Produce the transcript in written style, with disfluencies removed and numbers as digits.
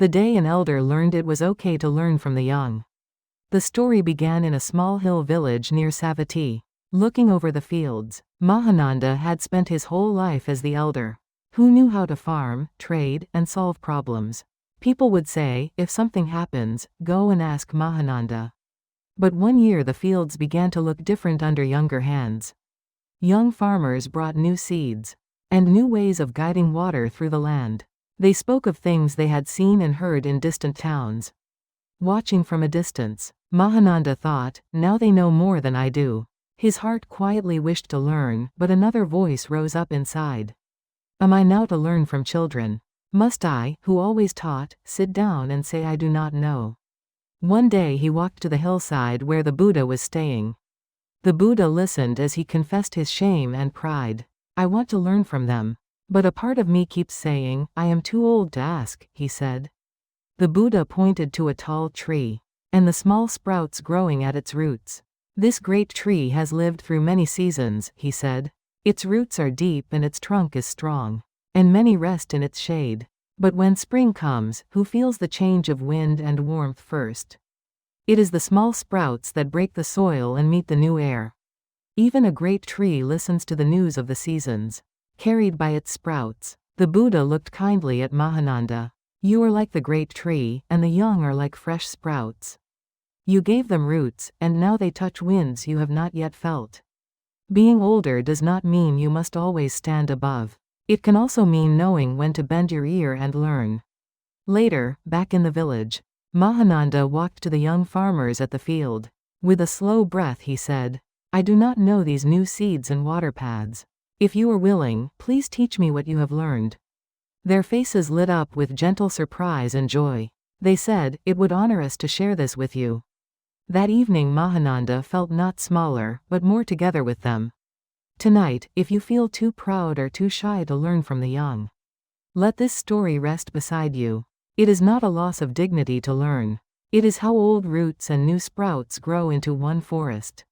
The day an elder learned it was okay to learn from the young. The story began in a small hill village near Savatthi. Looking over the fields, Mahananda had spent his whole life as the elder, who knew how to farm, trade, and solve problems. People would say, if something happens, go and ask Mahananda. But one year the fields began to look different under younger hands. Young farmers brought new seeds and new ways of guiding water through the land. They spoke of things they had seen and heard in distant towns. Watching from a distance, Mahananda thought, now they know more than I do. His heart quietly wished to learn, but another voice rose up inside. Am I now to learn from children? Must I, who always taught, sit down and say I do not know? One day he walked to the hillside where the Buddha was staying. The Buddha listened as he confessed his shame and pride. I want to learn from them. But a part of me keeps saying, I am too old to ask, he said. The Buddha pointed to a tall tree, and the small sprouts growing at its roots. This great tree has lived through many seasons, he said. Its roots are deep and its trunk is strong, and many rest in its shade. But when spring comes, who feels the change of wind and warmth first? It is the small sprouts that break the soil and meet the new air. Even a great tree listens to the news of the seasons, carried by its sprouts. The Buddha looked kindly at Mahananda. You are like the great tree, and the young are like fresh sprouts. You gave them roots, and now they touch winds you have not yet felt. Being older does not mean you must always stand above. It can also mean knowing when to bend your ear and learn. Later, back in the village, Mahananda walked to the young farmers at the field. With a slow breath he said, I do not know these new seeds and water paths. If you are willing, please teach me what you have learned. Their faces lit up with gentle surprise and joy. They said, it would honor us to share this with you. That evening Mahananda felt not smaller, but more together with them. Tonight, if you feel too proud or too shy to learn from the young, let this story rest beside you. It is not a loss of dignity to learn. It is how old roots and new sprouts grow into one forest.